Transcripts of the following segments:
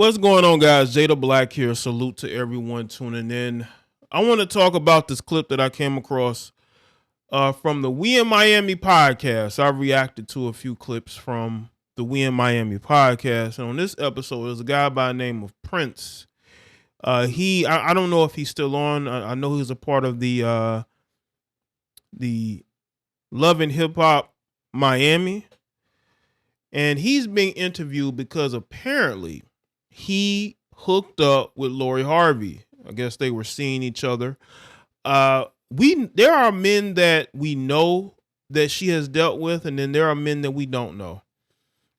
What's going on, guys? Jada Black here. Salute to everyone tuning in. I want to talk about this clip that I came across from the We in Miami podcast. I've reacted to a few clips from the We in Miami podcast. And on this episode, there's a guy by the name of Prince. I don't know if he's still on. I know he's a part of the Love and Hip Hop Miami. And he's being interviewed because apparently he hooked up with Lori Harvey. I guess they were seeing each other. There are men that we know that she has dealt with, and then there are men that we don't know.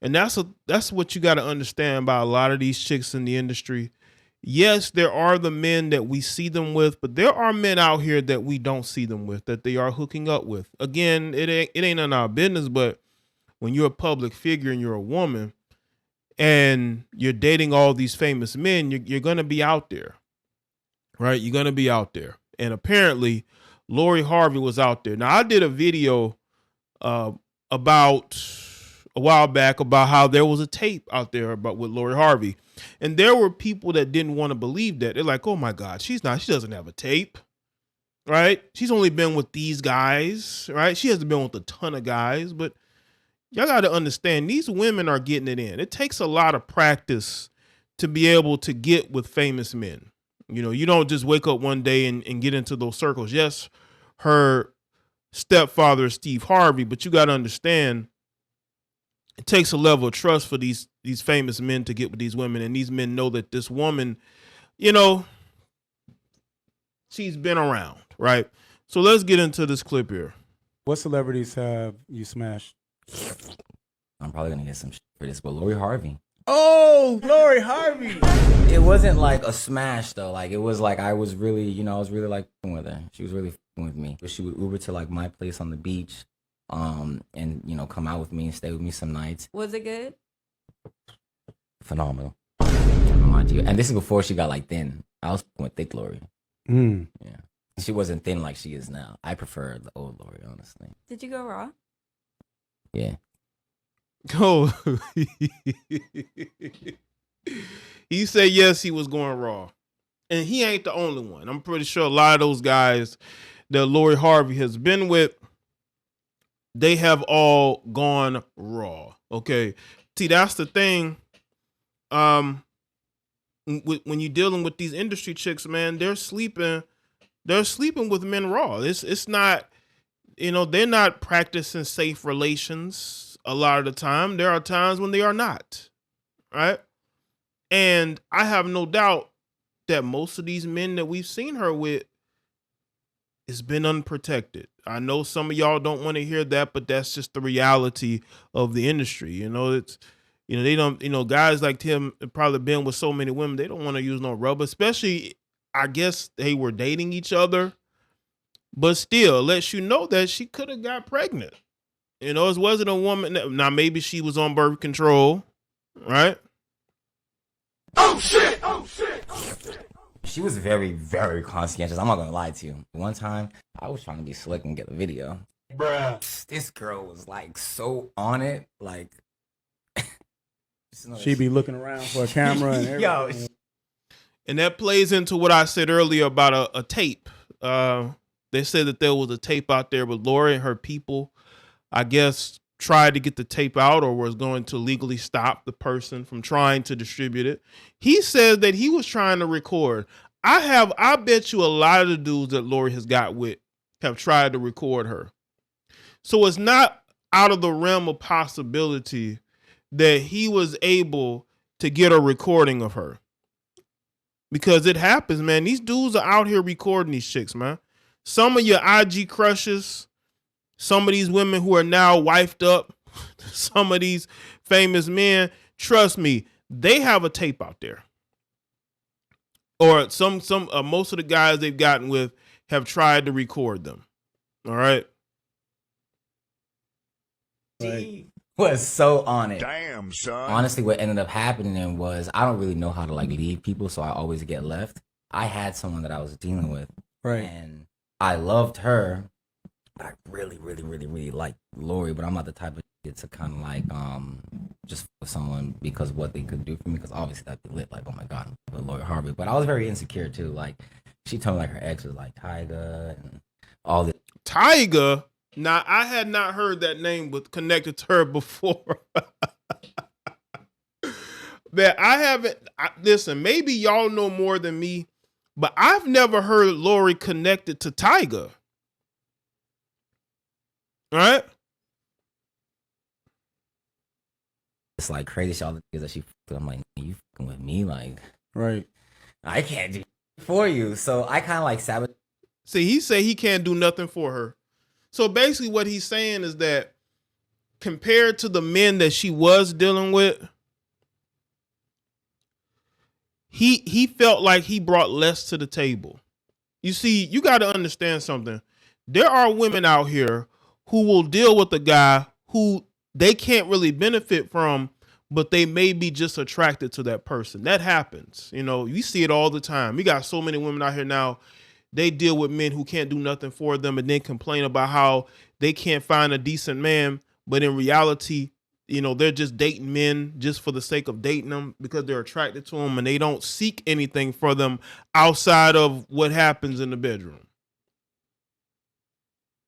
And that's what you got to understand about a lot of these chicks in the industry. Yes, there are the men that we see them with, but there are men out here that we don't see them with, that they are hooking up with. Again, it ain't none of our business, but when you're a public figure and you're a woman and you're dating all these famous men, you're going to be out there, right? You're going to be out there. And apparently Lori Harvey was out there. Now, I did a video about a while back about how there was a tape out there with Lori Harvey. And there were people that didn't want to believe that. They're like, oh my God, she doesn't have a tape, right? She's only been with these guys, right? She hasn't been with a ton of guys, but y'all got to understand, these women are getting it in. It takes a lot of practice to be able to get with famous men. You know, you don't just wake up one day and get into those circles. Yes, her stepfather is Steve Harvey, but you got to understand, it takes a level of trust for these famous men to get with these women. And these men know that this woman, you know, she's been around, right? So let's get into this clip here. What celebrities have you smashed? I'm probably gonna get some shit for this, but Lori Harvey. Oh, Lori Harvey. It wasn't like a smash though. Like it was like I was really like f***ing with her. She was really f***ing with me. She would Uber to like my place on the beach, and come out with me and stay with me some nights. Was it good? Phenomenal. And this is before she got like thin. I was f***ing with thick Lori. Yeah, she wasn't thin like she is now. I prefer the old Lori, honestly. Did you go raw? Yeah. Oh, he said yes, he was going raw, and he ain't the only one. I'm pretty sure a lot of those guys that Lori Harvey has been with, they have all gone raw. Okay, see, that's the thing. When you're dealing with these industry chicks, man, they're sleeping with men raw. It's not. They're not practicing safe relations a lot of the time. There are times when they are not, right? And I have no doubt that most of these men that we've seen her with has been unprotected. I know some of y'all don't want to hear that, but that's just the reality of the industry. They don't, guys like him have probably been with so many women, they don't want to use no rubber, especially, I guess they were dating each other. But still, lets you know that she could have got pregnant. It wasn't a woman. Now, maybe she was on birth control, right? Oh, shit! Oh, shit! Oh, shit! She was very, very conscientious. I'm not going to lie to you. One time, I was trying to be slick and get a video. Bruh. This girl was, like, so on it. Like, she be looking around for a camera and everything. Yo. And that plays into what I said earlier about a tape. They said that there was a tape out there, but Lori and her people, I guess, tried to get the tape out or was going to legally stop the person from trying to distribute it. He said that he was trying to record. I bet you a lot of the dudes that Lori has got with have tried to record her. So it's not out of the realm of possibility that he was able to get a recording of her. Because it happens, man. These dudes are out here recording these chicks, man. Some of your IG crushes, some of these women who are now wifed up, some of these famous men, trust me, they have a tape out there. Or most of the guys they've gotten with have tried to record them. All right. She was so on it. Damn, son. Honestly, what ended up happening was I don't really know how to like leave people, so I always get left. I had someone that I was dealing with. Right. And I loved her. I really, really, really, really like Lori, but I'm not the type of to kind of like just for someone because what they could do for me, because obviously that'd be lit, like, oh my god, I'm with Lori Harvey. But I was very insecure too. Like she told me like her ex was like Tyga and all this. Tyga. Now I had not heard that name with connected to her before. That I haven't. Listen, maybe y'all know more than me, but I've never heard Lori connected to Tyga. Right? It's like crazy shit, all the things that she. I'm like, you fucking with me, like, Right. I can't do for you. So I kind of like sabotage. See, he say he can't do nothing for her. So basically, what he's saying is that compared to the men that she was dealing with, he felt like he brought less to the table. You see, you got to understand something. There are women out here who will deal with a guy who they can't really benefit from, but they may be just attracted to that person. That happens. You know, you see it all the time. We got so many women out here now. They deal with men who can't do nothing for them and then complain about how they can't find a decent man. But in reality, you know, they're just dating men just for the sake of dating them because they're attracted to them and they don't seek anything for them outside of what happens in the bedroom.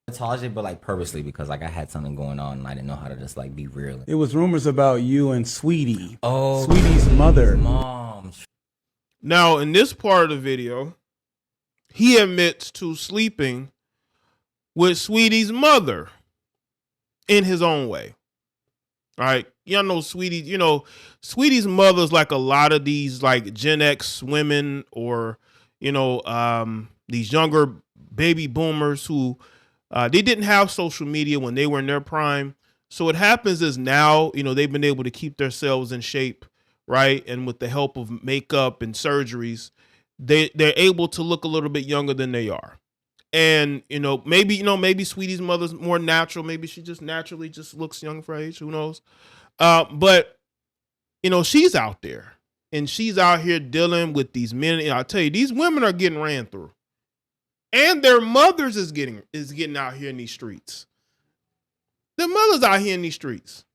It, but like purposely because like I had something going on and I didn't know how to just like be real. It was rumors about you and Saweetie. Oh, Sweetie's mother. Mom. Now, in this part of the video, he admits to sleeping with Saweetie's mother in his own way. All right. Y'all know Saweetie, you know, Saweetie's mother's like a lot of these like Gen X women or, you know, these younger baby boomers who they didn't have social media when they were in their prime. So what happens is now, you know, they've been able to keep themselves in shape, right? And with the help of makeup and surgeries, they're able to look a little bit younger than they are. And, maybe Saweetie's mother's more natural. Maybe she just naturally just looks young for her age. Who knows? But, she's out there and she's out here dealing with these men. And I'll tell you, these women are getting ran through. And their mothers is getting out here in these streets. Their mothers out here in these streets.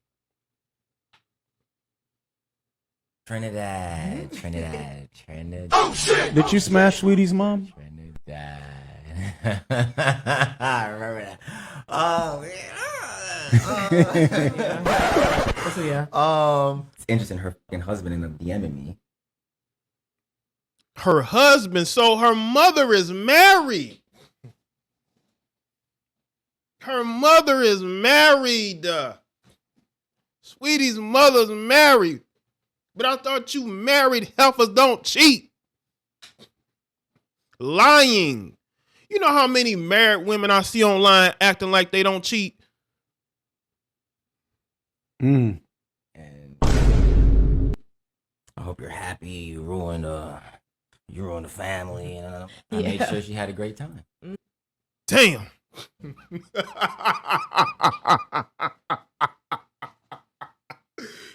Trinidad. Oh shit! Did you smash Saweetie's mom? Trinidad. I remember that. Oh yeah. It's interesting. Her fucking husband ended up DMing me. Her husband, so her mother is married. Her mother is married. Saweetie's mother's married. But I thought you married heifers don't cheat. Lying. You know how many married women I see online acting like they don't cheat? Mm. And I hope you're happy. You ruined the family. And I made sure she had a great time. Damn.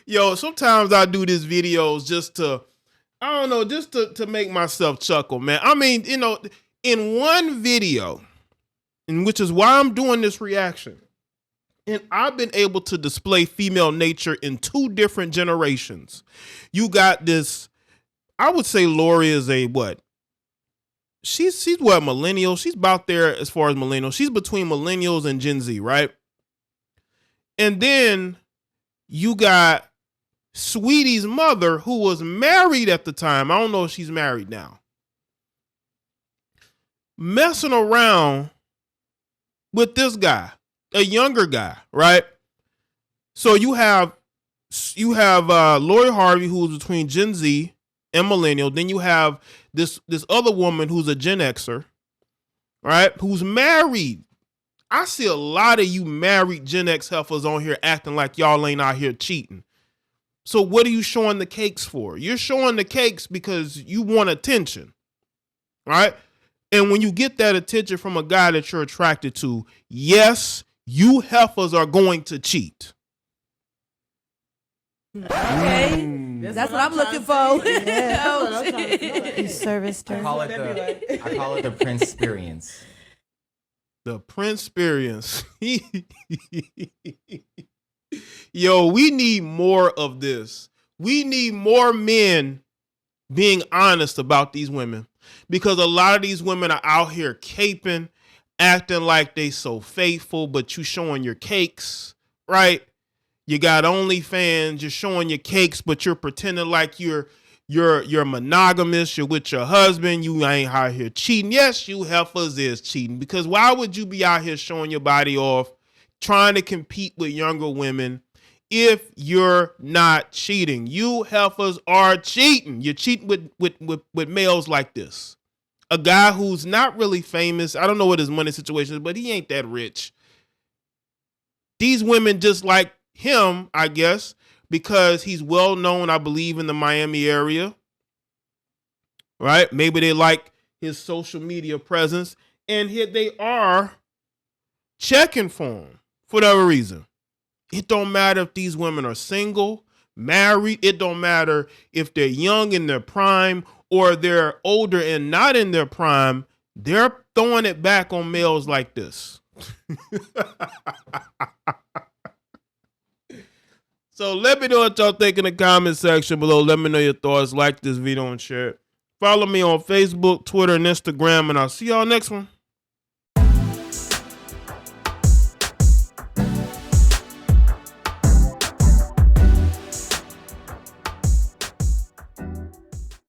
Yo, sometimes I do these videos just to make myself chuckle, man. I mean, in one video, and which is why I'm doing this reaction, and I've been able to display female nature in two different generations. You got this, I would say Lori is a what? She's what, millennial? She's about there as far as millennial. She's between millennials and Gen Z, right? And then you got Saweetie's mother, who was married at the time. I don't know if she's married now. Messing around with this guy, a younger guy, right? So you have Lori Harvey, who's between Gen Z and millennial. Then you have this other woman who's a Gen Xer, right? Who's married. I see a lot of you married Gen X heifers on here acting like y'all ain't out here cheating. So what are you showing the cakes for? You're showing the cakes because you want attention, right? And when you get that attention from a guy that you're attracted to, yes, you heifers are going to cheat. Okay, that's what I'm looking for. You serviced her. I call it the Prince experience. The Prince experience. Yo, we need more of this. We need more men being honest about these women, because a lot of these women are out here caping, acting like they so faithful, but you showing your cakes, right? You got OnlyFans, you're showing your cakes, but you're pretending like you're monogamous, you're with your husband, you ain't out here cheating. Yes, you heifers is cheating, because why would you be out here showing your body off, trying to compete with younger women if you're not cheating? You heifers are cheating. You're cheating with males like this. A guy who's not really famous. I don't know what his money situation is, but he ain't that rich. These women just like him, I guess, because he's well known, I believe, in the Miami area. Right? Maybe they like his social media presence, and here they are checking for him for whatever reason. It don't matter if these women are single, married. It don't matter if they're young in their prime or they're older and not in their prime. They're throwing it back on males like this. So let me know what y'all think in the comment section below. Let me know your thoughts. Like this video and share it. Follow me on Facebook, Twitter, and Instagram, and I'll see y'all next one.